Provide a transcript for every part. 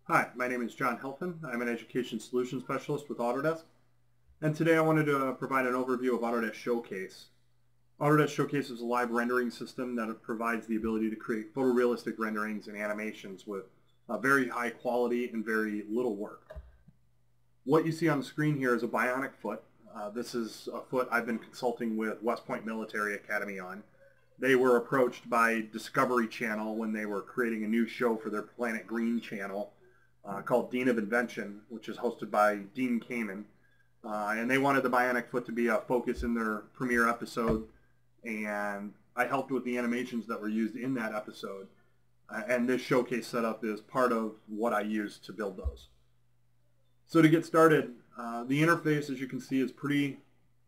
Hi, my name is John Helfin. I'm an Education Solutions Specialist with Autodesk. And today I wanted to provide an overview of Autodesk Showcase. Autodesk Showcase is a live rendering system that provides the ability to create photorealistic renderings and animations with very high quality and very little work. What you see on the screen here is a bionic foot. This is a foot I've been consulting with West Point Military Academy on. They were approached by Discovery Channel when they were creating a new show for their Planet Green channel called Dean of Invention, which is hosted by Dean Kamen. And they wanted the bionic foot to be a focus in their premiere episode, and I helped with the animations that were used in that episode. And this showcase setup is part of what I used to build those. So to get started, the interface, as you can see, is pretty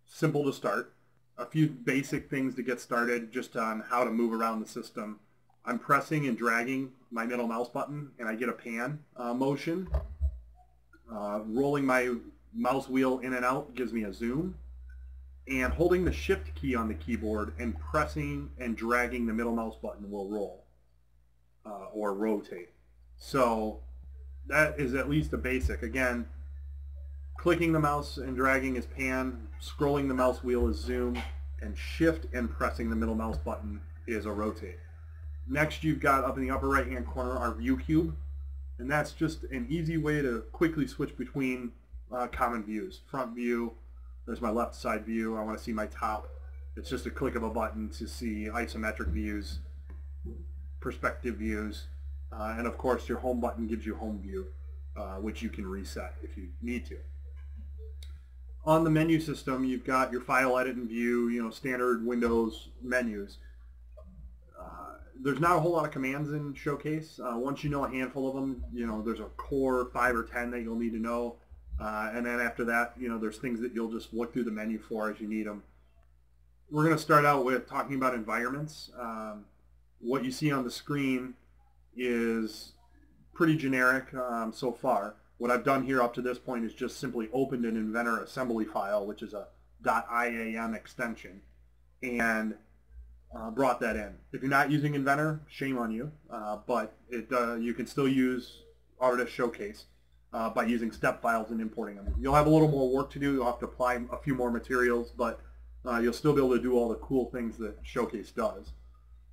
simple to start. A few basic things to get started just on how to move around the system. I'm pressing and dragging my middle mouse button and I get a pan motion. Rolling my mouse wheel in and out gives me a zoom. And holding the shift key on the keyboard and pressing and dragging the middle mouse button will roll or rotate. So that is at least a basic. Again, clicking the mouse and dragging is pan, scrolling the mouse wheel is zoom, and shift and pressing the middle mouse button is a rotate. Next, you've got up in the upper right hand corner our view cube, and that's just an easy way to quickly switch between common views. Front view, there's my left side view, I want to see my top. It's just a click of a button to see isometric views, perspective views, and of course your home button gives you home view, which you can reset if you need to. On the menu system, you've got your file, edit, and view, standard Windows menus. There's not a whole lot of commands in Showcase. Once you know a handful of them, there's a core 5 or 10 that you'll need to know. And then after that, there's things that you'll just look through the menu for as you need them. We're going to start out with talking about environments. What you see on the screen is pretty generic so far. What I've done here up to this point is just simply opened an Inventor assembly file, which is a .iam extension, and brought that in. If you're not using Inventor, shame on you, but you can still use Autodesk Showcase by using step files and importing them. You'll have a little more work to do. You'll have to apply a few more materials, but you'll still be able to do all the cool things that Showcase does.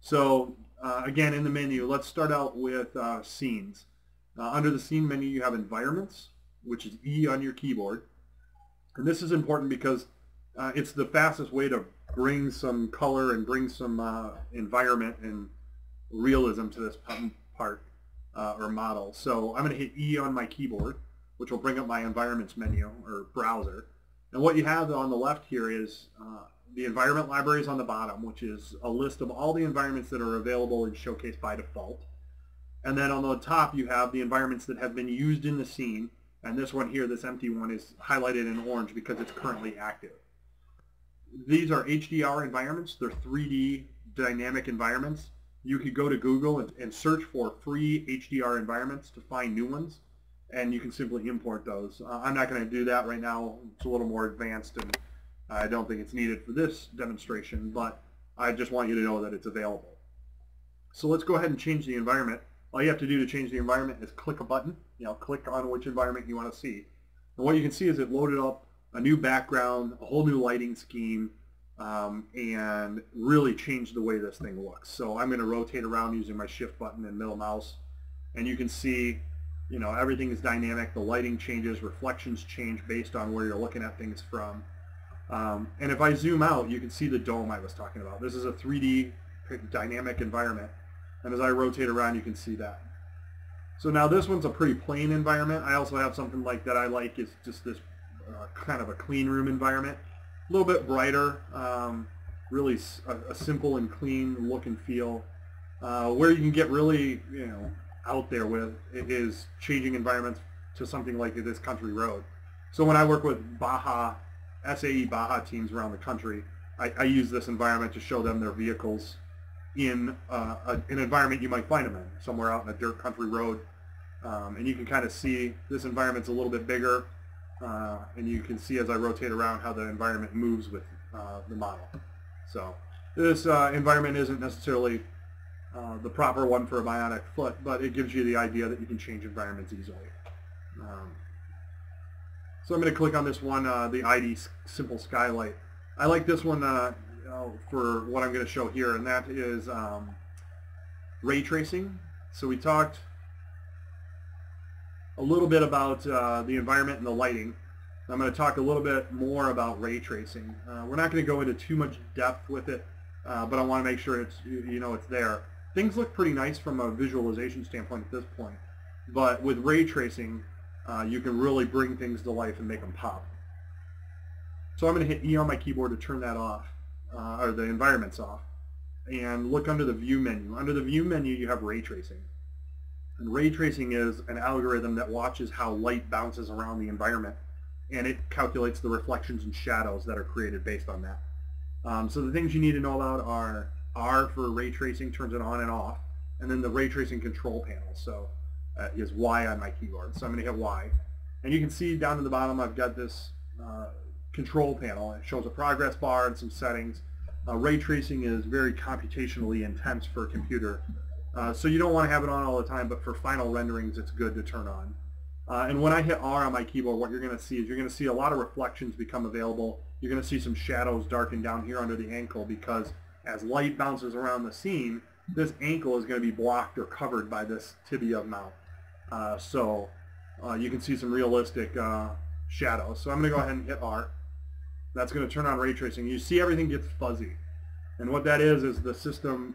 So again, in the menu, let's start out with scenes. Under the scene menu, you have environments, which is E on your keyboard. And this is important because it's the fastest way to bring some color and bring some environment and realism to this part or model. So I'm going to hit E on my keyboard, which will bring up my environments menu or browser. And what you have on the left here is the environment libraries on the bottom, which is a list of all the environments that are available in Showcase by default. And then on the top you have the environments that have been used in the scene. And this one here, this empty one, is highlighted in orange because it's currently active. These are HDR environments. They're 3D dynamic environments. You could go to Google and search for free HDR environments to find new ones, and you can simply import those. I'm not going to do that right now. It's a little more advanced, and I don't think it's needed for this demonstration, but I just want you to know that it's available. So let's go ahead and change the environment. All you have to do to change the environment is click a button. Click on which environment you want to see. And what you can see is it loaded up a new background, a whole new lighting scheme, and really changed the way this thing looks. So I'm going to rotate around using my shift button and middle mouse, and you can see, everything is dynamic. The lighting changes, reflections change based on where you're looking at things from. And if I zoom out, you can see the dome I was talking about. This is a 3D dynamic environment, and as I rotate around, you can see that. So now this one's a pretty plain environment. I also have something like that I like. It's just this kind of a clean room environment, a little bit brighter, really a simple and clean look and feel. Where you can get really out there with it is changing environments to something like this country road. So when I work with SAE Baja teams around the country, I use this environment to show them their vehicles in an environment you might find them in, somewhere out in a dirt country road. And you can kind of see this environment's a little bit bigger. And you can see as I rotate around how the environment moves with the model. So this environment isn't necessarily the proper one for a bionic foot, but it gives you the idea that you can change environments easily. So I'm going to click on this one, the ID Simple Skylight. I like this one for what I'm going to show here, and that is ray tracing. So we talked a little bit about the environment and the lighting. I'm going to talk a little bit more about ray tracing. We're not going to go into too much depth with it, but I want to make sure it's it's there. Things look pretty nice from a visualization standpoint at this point, but with ray tracing, you can really bring things to life and make them pop. So I'm going to hit E on my keyboard to turn that off, or the environments off, and look under the View menu. Under the View menu, you have ray tracing. And ray tracing is an algorithm that watches how light bounces around the environment, and it calculates the reflections and shadows that are created based on that. So the things you need to know about are R for ray tracing, turns it on and off, and then the ray tracing control panel. So is Y on my keyboard. So I'm going to hit Y. And you can see down at the bottom I've got this control panel. It shows a progress bar and some settings. Ray tracing is very computationally intense for a computer. So you don't want to have it on all the time, but for final renderings it's good to turn on. And when I hit R on my keyboard, what you're going to see is you're going to see a lot of reflections become available. You're going to see some shadows darken down here under the ankle, because as light bounces around the scene, this ankle is going to be blocked or covered by this tibia mount. So you can see some realistic shadows. So I'm going to go ahead and hit R. That's going to turn on ray tracing. You see everything gets fuzzy. And what that is the system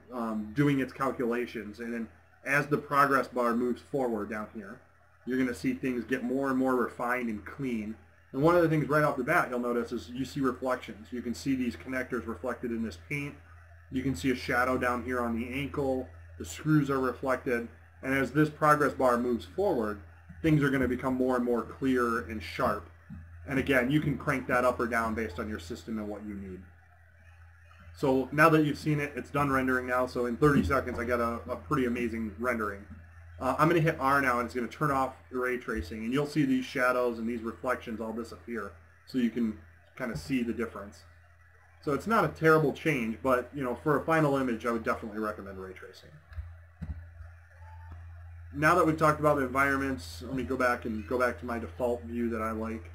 doing its calculations. And then as the progress bar moves forward down here, you're going to see things get more and more refined and clean. And one of the things right off the bat you'll notice is you see reflections. You can see these connectors reflected in this paint. You can see a shadow down here on the ankle. The screws are reflected. And as this progress bar moves forward, things are going to become more and more clear and sharp. And again, you can crank that up or down based on your system and what you need. So now that you've seen it, it's done rendering now. So in 30 seconds, I got a pretty amazing rendering. I'm going to hit R now, and it's going to turn off the ray tracing. And you'll see these shadows and these reflections all disappear, so you can kind of see the difference. So it's not a terrible change, but for a final image, I would definitely recommend ray tracing. Now that we've talked about the environments, let me go back to my default view that I like.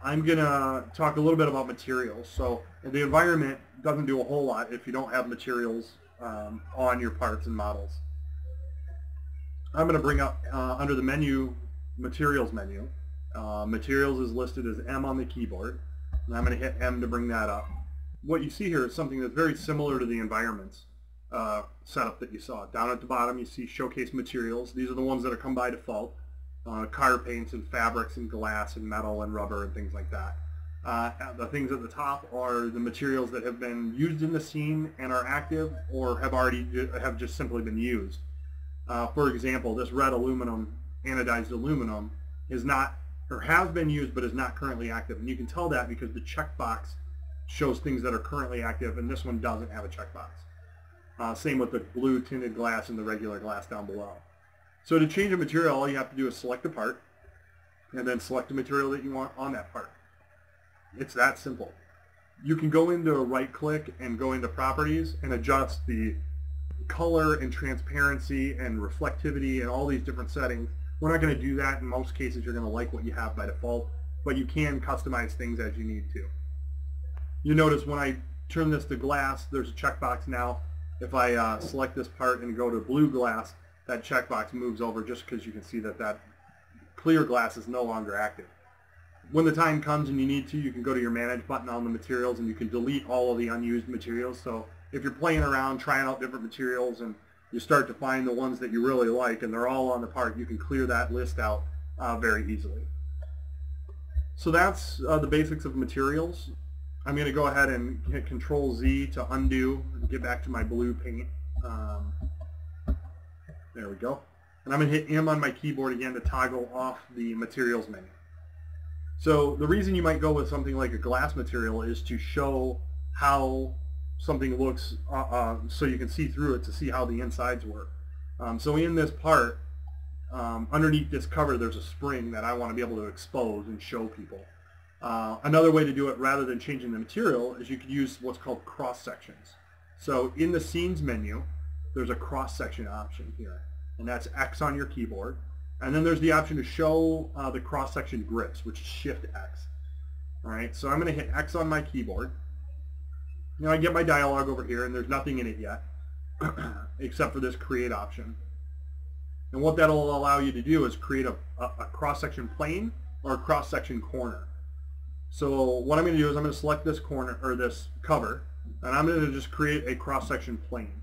I'm going to talk a little bit about materials. So the environment doesn't do a whole lot if you don't have materials on your parts and models. I'm going to bring up under the menu, Materials menu. Materials is listed as M on the keyboard, and I'm going to hit M to bring that up. What you see here is something that's very similar to the environments setup that you saw. Down at the bottom you see Showcase Materials. These are the ones that are come by default. Car paints and fabrics and glass and metal and rubber and things like that. The things at the top are the materials that have been used in the scene and are active, or have just simply been used. For example, this red aluminum, anodized aluminum, is not, or has been used but is not currently active. And you can tell that because the checkbox shows things that are currently active, and this one doesn't have a checkbox. Same with the blue tinted glass and the regular glass down below. So to change a material, all you have to do is select a part, and then select the material that you want on that part. It's that simple. You can go into right-click and go into Properties and adjust the color and transparency and reflectivity and all these different settings. We're not going to do that. In most cases, you're going to like what you have by default, but you can customize things as you need to. You notice when I turn this to glass, there's a checkbox now. If I select this part and go to blue glass, that checkbox moves over just because you can see that that clear glass is no longer active. When the time comes and you need to, you can go to your Manage button on the materials and you can delete all of the unused materials. So if you're playing around, trying out different materials, and you start to find the ones that you really like and they're all on the part, you can clear that list out very easily. So that's the basics of materials. I'm going to go ahead and hit Control-Z to undo and get back to my blue paint. There we go. And I'm going to hit M on my keyboard again to toggle off the materials menu. So the reason you might go with something like a glass material is to show how something looks, so you can see through it to see how the insides work. So in this part, underneath this cover, there's a spring that I want to be able to expose and show people. Another way to do it rather than changing the material is you could use what's called cross-sections. So in the Scenes menu, there's a cross-section option here, and that's X on your keyboard. And then there's the option to show the cross-section grips, which is Shift X. All right, so I'm going to hit X on my keyboard. Now I get my dialog over here, and there's nothing in it yet, except for this Create option. And what that'll allow you to do is create a cross-section plane or a cross-section corner. So what I'm going to do is I'm going to select this corner or this cover, and I'm going to just create a cross-section plane.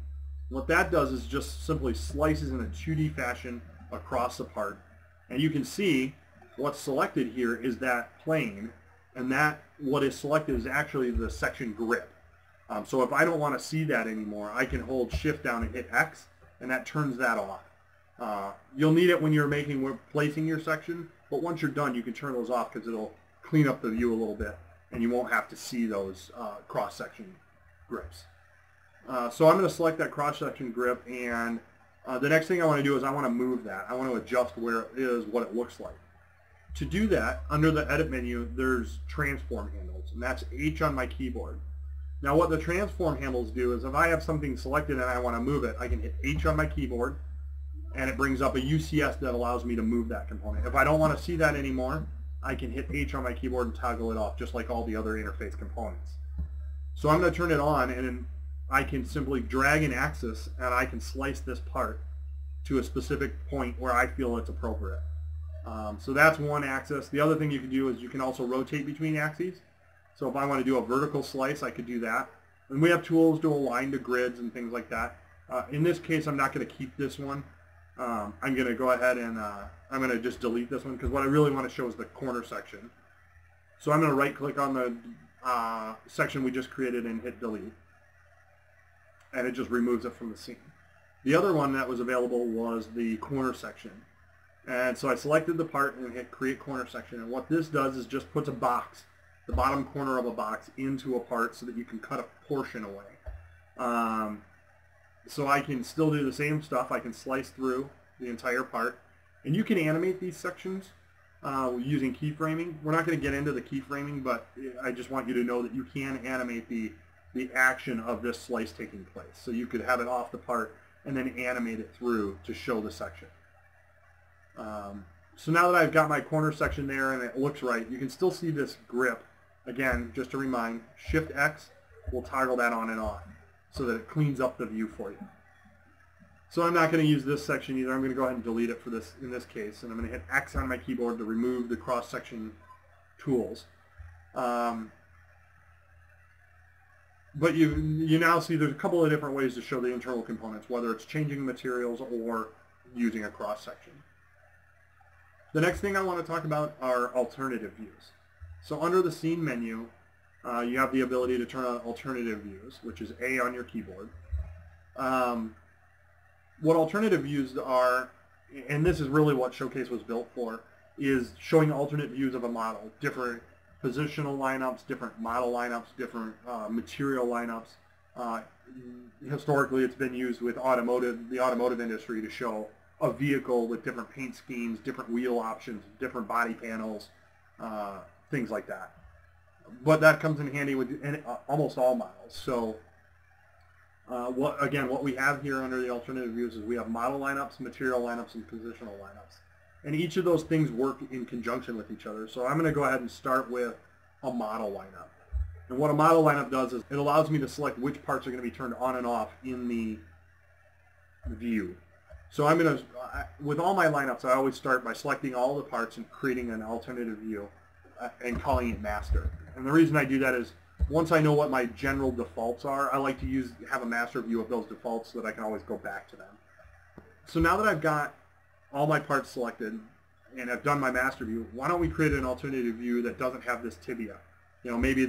What that does is just simply slices in a 2D fashion across the part. And you can see what's selected here is that plane, and that what is selected is actually the section grip. So if I don't want to see that anymore, I can hold Shift down and hit X, and that turns that off. You'll need it when you're placing your section, but once you're done, you can turn those off because it'll clean up the view a little bit, and you won't have to see those cross-section grips. So I'm going to select that cross-section grip, and the next thing I want to do is I want to move that. I want to adjust where it is, what it looks like. To do that, under the Edit menu, there's transform handles, and that's H on my keyboard. Now what the transform handles do is if I have something selected and I want to move it, I can hit H on my keyboard, and it brings up a UCS that allows me to move that component. If I don't want to see that anymore, I can hit H on my keyboard and toggle it off, just like all the other interface components. So I'm going to turn it on, and I can simply drag an axis, and I can slice this part to a specific point where I feel it's appropriate. So that's one axis. The other thing you can do is you can also rotate between axes. So if I want to do a vertical slice, I could do that. And we have tools to align to grids and things like that. In this case, I'm not going to keep this one. I'm going to go ahead and I'm going to just delete this one because what I really want to show is the corner section. So I'm going to right-click on the section we just created and hit delete. And it just removes it from the scene. The other one that was available was the corner section. And so I selected the part and hit Create Corner Section. And what this does is just puts a box, the bottom corner of a box, into a part so that you can cut a portion away. So I can still do the same stuff. I can slice through the entire part. And you can animate these sections using keyframing. We're not going to get into the keyframing, but I just want you to know that you can animate the action of this slice taking place. So you could have it off the part and then animate it through to show the section. So now that I've got my corner section there and it looks right, you can still see this grip. Again, just to remind, Shift X will toggle that on and off so that it cleans up the view for you. So I'm not going to use this section either. I'm going to go ahead and delete it for this in this case, and I'm going to hit X on my keyboard to remove the cross-section tools. But you now see there's a couple of different ways to show the internal components, whether it's changing materials or using a cross-section. The next thing I want to talk about are alternative views. So under the Scene menu, you have the ability to turn on alternative views, which is A on your keyboard. What alternative views are, and this is really what Showcase was built for, is showing alternate views of a model, different positional lineups, different model lineups, different material lineups. Historically, it's been used with the automotive industry to show a vehicle with different paint schemes, different wheel options, different body panels, things like that. But that comes in handy with almost all models. So what we have here under the alternative views is we have model lineups, material lineups, and positional lineups. And each of those things work in conjunction with each other. So I'm going to go ahead and start with a model lineup. And what a model lineup does is it allows me to select which parts are going to be turned on and off in the view. So I'm going to, with all my lineups, I always start by selecting all the parts and creating an alternative view and calling it master. And the reason I do that is once I know what my general defaults are, I like to have a master view of those defaults so that I can always go back to them. So now that I've got all my parts selected and I've done my master view, why don't we create an alternative view that doesn't have this tibia? You know, maybe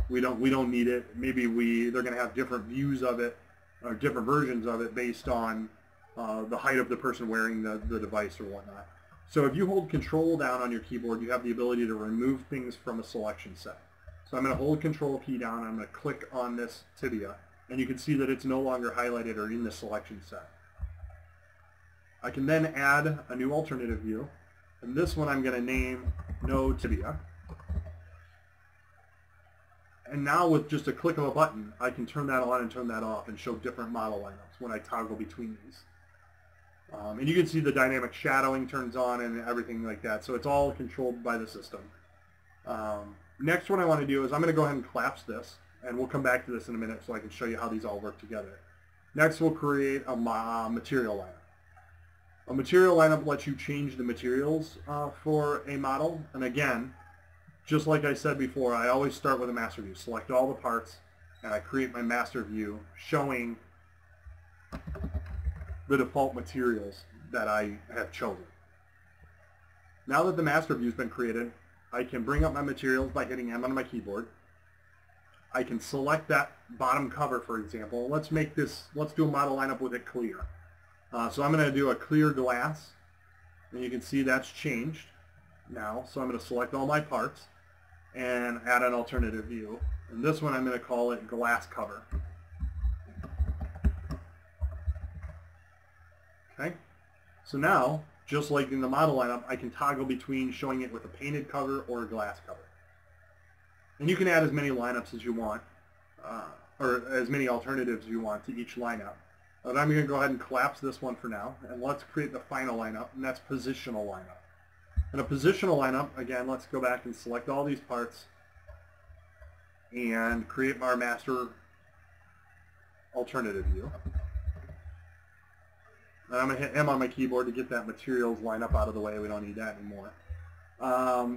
we don't need it. Maybe they're going to have different views of it or different versions of it based on the height of the person wearing the device or whatnot. So if you hold Control down on your keyboard, you have the ability to remove things from a selection set. So I'm going to hold Control key down, and I'm going to click on this tibia, and you can see that it's no longer highlighted or in the selection set. I can then add a new alternative view, and this one I'm going to name No Tibia. And now with just a click of a button, I can turn that on and turn that off and show different model lineups when I toggle between these. And you can see the dynamic shadowing turns on and everything like that. So it's all controlled by the system. Next, what I want to do is I'm going to go ahead and collapse this, and we'll come back to this in a minute so I can show you how these all work together. Next, we'll create a material lineup. A material lineup lets you change the materials for a model. And again, just like I said before, I always start with a master view. Select all the parts, and I create my master view showing the default materials that I have chosen. Now that the master view has been created, I can bring up my materials by hitting M on my keyboard. I can select that bottom cover, for example. Let's do a model lineup with it clear. So I'm going to do a clear glass, and you can see that's changed now. So I'm going to select all my parts and add an alternative view. And this one I'm going to call it glass cover. Okay, so now, just like in the model lineup, I can toggle between showing it with a painted cover or a glass cover. And you can add as many lineups as you want, or as many alternatives as you want to each lineup. But I'm going to go ahead and collapse this one for now, and let's create the final lineup, and that's positional lineup. In a positional lineup, again, let's go back and select all these parts and create our master alternative view. And I'm going to hit M on my keyboard to get that materials lineup out of the way. We don't need that anymore.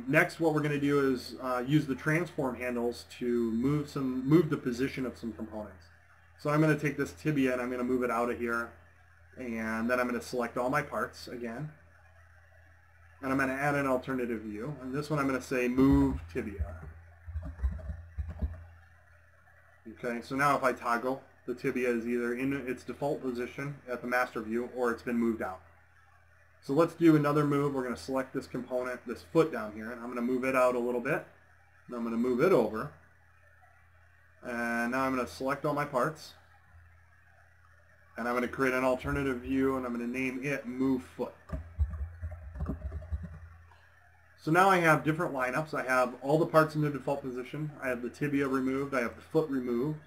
Next, what we're going to do is use the transform handles to move the position of some components. So I'm going to take this tibia and I'm going to move it out of here, and then I'm going to select all my parts again, and I'm going to add an alternative view. And this one I'm going to say move tibia. Okay, so now if I toggle, the tibia is either in its default position at the master view or it's been moved out. So let's do another move. We're going to select this component, this foot down here, and I'm going to move it out a little bit. And I'm going to move it over. And now I'm going to select all my parts. And I'm going to create an alternative view, and I'm going to name it move foot. So now I have different lineups. I have all the parts in the default position. I have the tibia removed. I have the foot removed.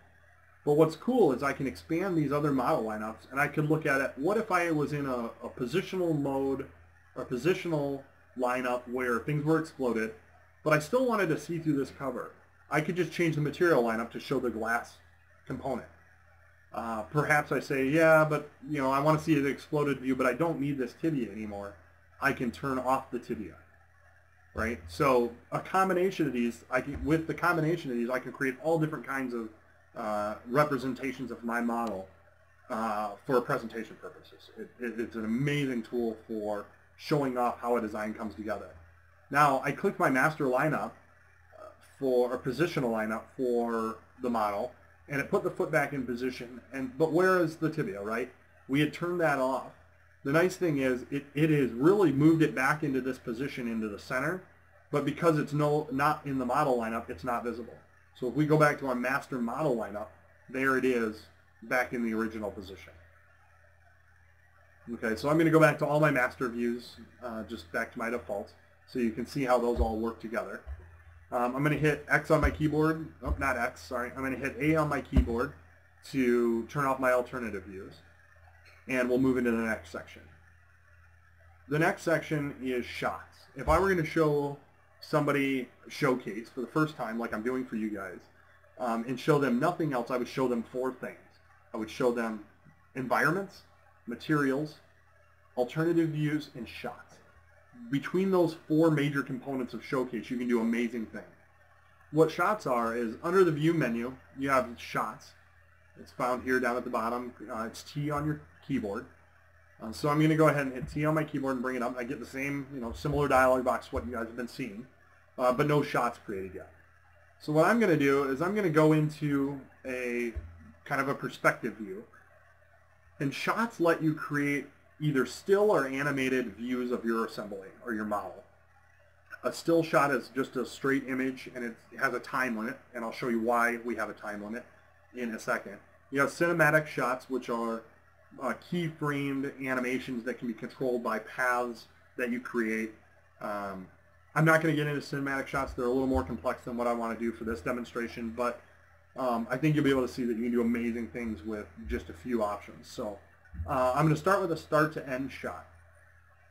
But what's cool is I can expand these other model lineups, and I could look at it. What if I was in a positional mode, or positional lineup where things were exploded, but I still wanted to see through this cover? I could just change the material lineup to show the glass component. Perhaps I say, yeah, but I want to see the exploded view, but I don't need this tibia anymore. I can turn off the tibia, right? So a combination of these, with the combination of these, I can create all different kinds of representations of my model for presentation purposes. It's an amazing tool for showing off how a design comes together. Now, I click my master lineup for a positional lineup for the model, and it put the foot back in position. But where is the tibia, right? We had turned that off. The nice thing is it has really moved it back into this position into the center, but because it's not in the model lineup, it's not visible. So if we go back to our master model lineup, there it is back in the original position. Okay, so I'm going to go back to all my master views, just back to my default, so you can see how those all work together. I'm going to hit X on my keyboard. Oh, not X, sorry. I'm going to hit A on my keyboard to turn off my alternative views. And we'll move into the next section. The next section is shots. If I were going to show somebody Showcase for the first time, like I'm doing for you guys, and show them nothing else, I would show them 4 things. I would show them environments, materials, alternative views, and shots. Between those 4 major components of Showcase, you can do amazing things. What shots are is under the view menu, you have shots. It's found here down at the bottom. It's T on your keyboard. So I'm going to go ahead and hit T on my keyboard and bring it up. I get the same, similar dialog box what you guys have been seeing, but no shots created yet. So what I'm going to do is I'm going to go into a kind of a perspective view. And shots let you create either still or animated views of your assembly or your model. A still shot is just a straight image, and it has a time limit, and I'll show you why we have a time limit in a second. You have cinematic shots, which are keyframed animations that can be controlled by paths that you create. I I'm not going to get into cinematic shots. They're a little more complex than what I want to do for this demonstration, but I think you'll be able to see that you can do amazing things with just a few options. So I'm going to start with a start to end shot.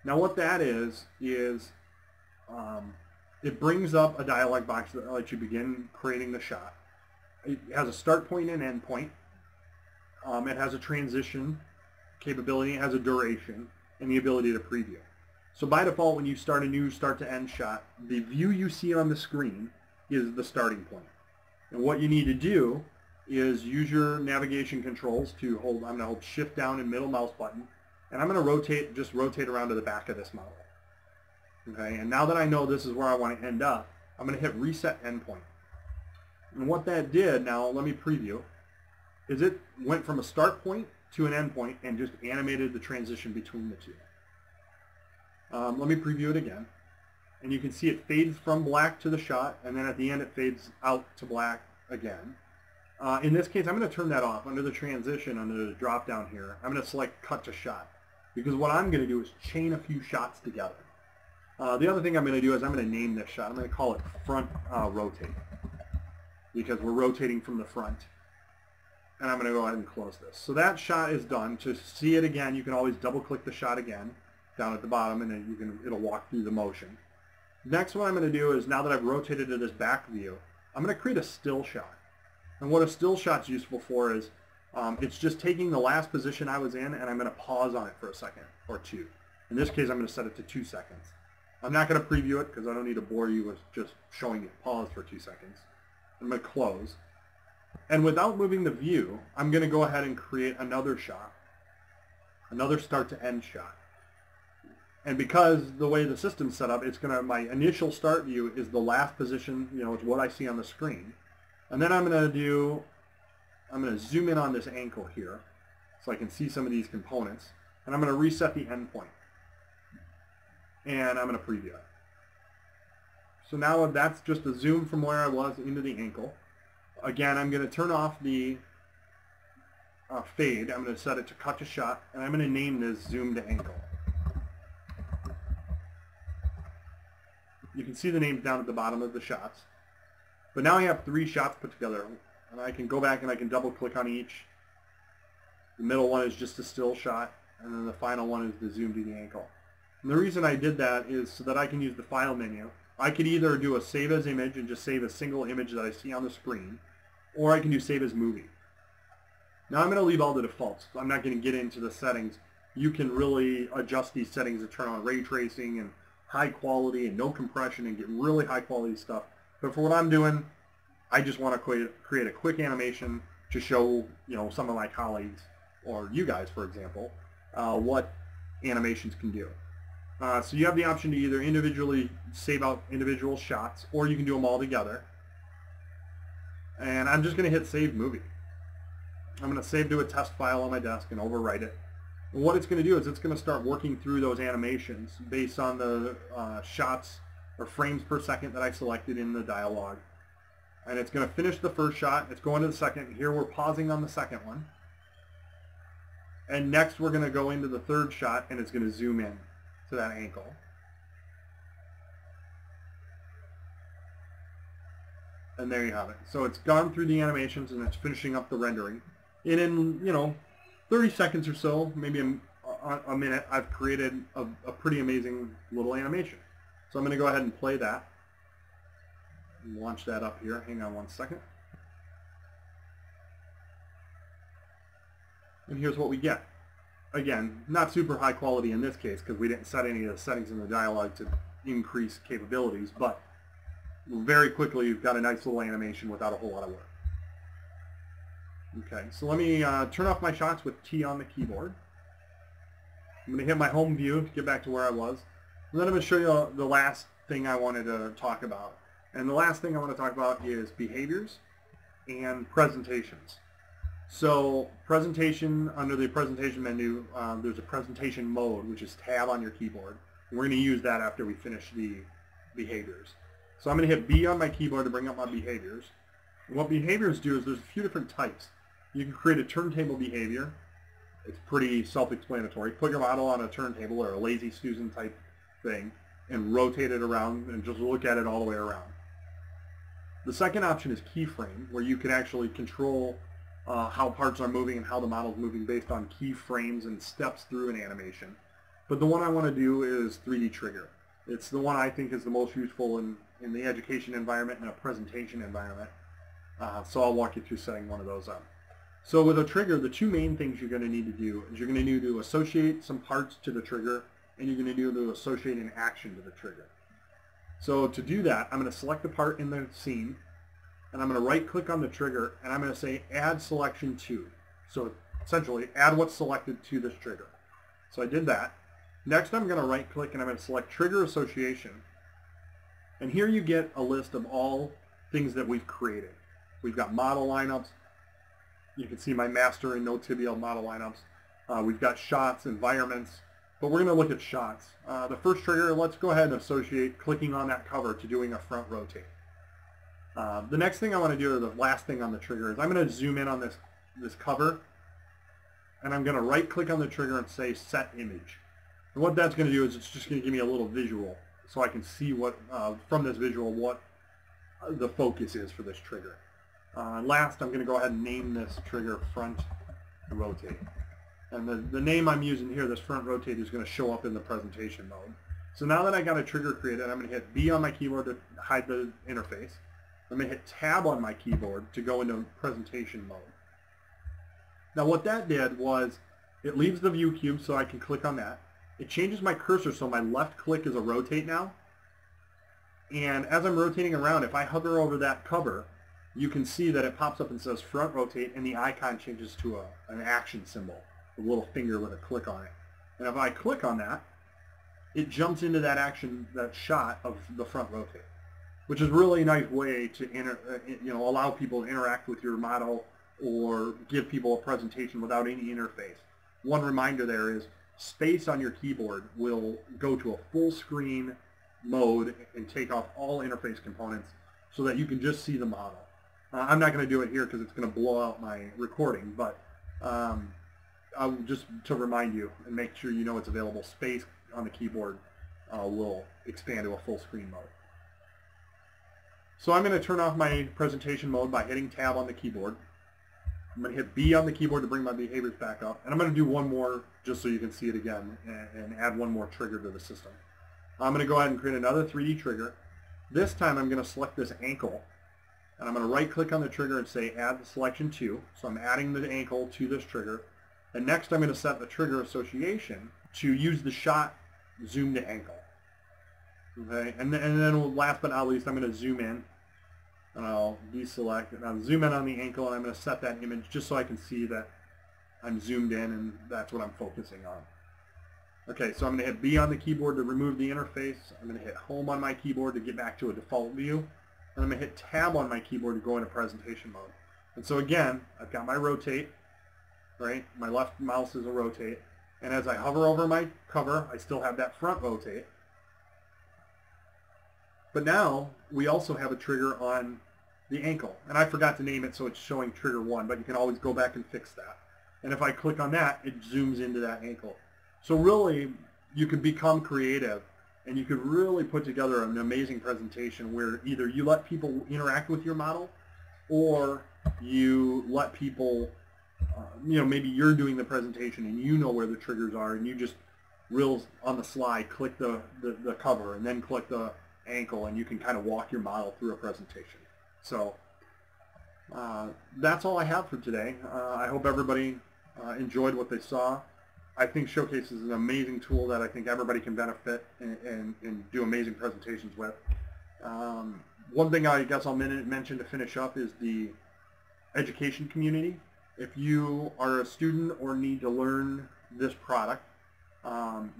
Now what that is it brings up a dialog box that lets you begin creating the shot. It has a start point and end point. It has a transition capability, it has a duration, and the ability to preview. So by default, when you start a new start to end shot, the view you see on the screen is the starting point. And what you need to do is use your navigation controls to hold, I'm going to hold shift down and middle mouse button, and I'm going to just rotate around to the back of this model. Okay, and now that I know this is where I want to end up, I'm going to hit reset endpoint. And what that did, now let me preview, is it went from a start point to an end point and just animated the transition between the two. Let me preview it again. And you can see it fades from black to the shot, and then at the end it fades out to black again. In this case, I'm going to turn that off. Under the transition, under the drop down here, I'm going to select cut to shot, because what I'm going to do is chain a few shots together. The other thing I'm going to do is I'm going to name this shot. I'm going to call it front rotate, because we're rotating from the front. And I'm going to go ahead and close this. So that shot is done. To see it again, you can always double click the shot again down at the bottom, and then it'll walk through the motion. Next, what I'm going to do is, now that I've rotated to this back view, I'm going to create a still shot. And what a still shot's useful for is it's just taking the last position I was in, and I'm going to pause on it for a second or two. In this case, I'm going to set it to 2 seconds. I'm not going to preview it because I don't need to bore you with just showing it pause for 2 seconds. I'm going to close. And without moving the view, I'm going to go ahead and create another shot, another start to end shot. And because the way the system's set up, it's going to, my initial start view is the last position, it's what I see on the screen. And then I'm going to zoom in on this ankle here so I can see some of these components. And I'm going to reset the endpoint. And I'm going to preview it. So now that's just a zoom from where I was into the ankle. Again, I'm going to turn off the fade. I'm going to set it to cut to shot, and I'm going to name this zoom to ankle. You can see the names down at the bottom of the shots. But now I have 3 shots put together, and I can go back and I can double click on each. The middle one is just a still shot, and then the final one is the zoom to the ankle. And the reason I did that is so that I can use the file menu. I could either do a save as image and just save a single image that I see on the screen, or I can do save as movie. Now I'm going to leave all the defaults. I'm not going to get into the settings. You can really adjust these settings to turn on ray tracing and high quality and no compression and get really high quality stuff. But for what I'm doing, I just want to create a quick animation to show some of my colleagues, or you guys for example, what animations can do. So you have the option to either individually save out individual shots, or you can do them all together. And I'm just going to hit Save Movie. I'm going to save to a test file on my desk and overwrite it. And what it's going to do is it's going to start working through those animations based on the shots or frames per second that I selected in the dialog. And it's going to finish the first shot. It's going to the second. Here we're pausing on the second one. And next we're going to go into the third shot, and it's going to zoom in to that ankle. And there you have it. So it's gone through the animations and it's finishing up the rendering. And in 30 seconds or so, maybe a minute, I've created a pretty amazing little animation. So I'm going to go ahead and play that. And launch that up here. Hang on one second. And here's what we get. Again, not super high quality in this case because we didn't set any of the settings in the dialog to increase capabilities, but very quickly you've got a nice little animation without a whole lot of work. Okay, so let me turn off my shots with T on the keyboard. I'm going to hit my home view to get back to where I was. And then I'm going to show you the last thing I wanted to talk about. And the last thing I want to talk about is behaviors and presentations. So presentation, under the presentation menu, there's a presentation mode, which is tab on your keyboard. And we're going to use that after we finish the behaviors. So I'm going to hit B on my keyboard to bring up my behaviors. And what behaviors do is there's a few different types. You can create a turntable behavior. It's pretty self-explanatory. Put your model on a turntable or a lazy Susan type thing. and rotate it around and just look at it all the way around. The second option is keyframe, where you can actually control how parts are moving and how the model is moving based on keyframes and steps through an animation. But the one I want to do is 3D trigger. It's the one I think is the most useful in the education environment and a presentation environment. So I'll walk you through setting one of those up. So with a trigger, the two main things you're going to need to do is you're going to need to associate some parts to the trigger, and you're going to need to associate an action to the trigger. So to do that, I'm going to select the part in the scene, and I'm going to right-click on the trigger, and I'm going to say Add Selection To. So essentially, add what's selected to this trigger. So I did that. Next, I'm going to right-click, and I'm going to select Trigger Association. And here you get a list of all things that we've created. We've got model lineups. You can see my master and no tibial model lineups. We've got shots, environments, but we're going to look at shots. The first trigger, let's go ahead and associate clicking on that cover to doing a front rotate. The next thing I want to do, or the last thing on the trigger, is I'm going to zoom in on this cover, and I'm going to right click on the trigger and say Set Image. And what that's going to do is it's just going to give me a little visual so I can see what, from this visual, what the focus is for this trigger. Last, I'm going to go ahead and name this trigger Front Rotate. And the name I'm using here, this Front Rotate, is going to show up in the presentation mode. So now that I got a trigger created, I'm going to hit B on my keyboard to hide the interface. I'm going to hit Tab on my keyboard to go into presentation mode. Now what that did was it leaves the view cube so I can click on that. It changes my cursor so my left click is a rotate now. And as I'm rotating around, if I hover over that cover, you can see that it pops up and says Front Rotate, and the icon changes to an action symbol, a little finger with a click on it. And if I click on that, it jumps into that action, that shot of the front rotate, which is really a nice way to allow people to interact with your model or give people a presentation without any interface. One reminder there is space on your keyboard will go to a full screen mode and take off all interface components so that you can just see the model. I'm not going to do it here because it's going to blow out my recording, but just to remind you and make sure you know it's available, space on the keyboard will expand to a full screen mode. So I'm going to turn off my presentation mode by hitting Tab on the keyboard. I'm going to hit B on the keyboard to bring my behaviors back up, and I'm going to do one more just so you can see it again and add one more trigger to the system. I'm going to go ahead and create another 3D trigger. This time I'm going to select this ankle, and I'm going to right click on the trigger and say Add Selection To. So I'm adding the ankle to this trigger. And next I'm going to set the trigger association to use the shot zoom to ankle. Okay, and then last but not least, I'm going to zoom in, and I'll deselect, and I'll zoom in on the ankle, and I'm going to set that image just so I can see that I'm zoomed in and that's what I'm focusing on. Okay, so I'm going to hit B on the keyboard to remove the interface. I'm going to hit Home on my keyboard to get back to a default view. And I'm going to hit Tab on my keyboard to go into presentation mode. And so again, I've got my rotate, right? My left mouse is a rotate. And as I hover over my cover, I still have that front rotate. But now we also have a trigger on the ankle. And I forgot to name it, so it's showing trigger 1, but you can always go back and fix that. And if I click on that, it zooms into that ankle. So really, you can become creative, and you could really put together an amazing presentation where either you let people interact with your model, or you let people, maybe you're doing the presentation and you know where the triggers are, and you just real on the slide click the cover and then click the ankle, and you can kind of walk your model through a presentation. So that's all I have for today. I hope everybody enjoyed what they saw. I think Showcase is an amazing tool that I think everybody can benefit and do amazing presentations with. One thing I guess I'll mention to finish up is the education community. If you are a student or need to learn this product,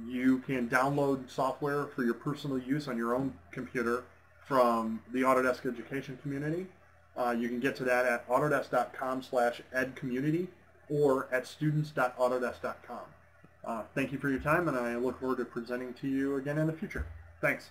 you can download software for your personal use on your own computer from the Autodesk education community. You can get to that at autodesk.com/edcommunity or at students.autodesk.com. Thank you for your time, and I look forward to presenting to you again in the future. Thanks.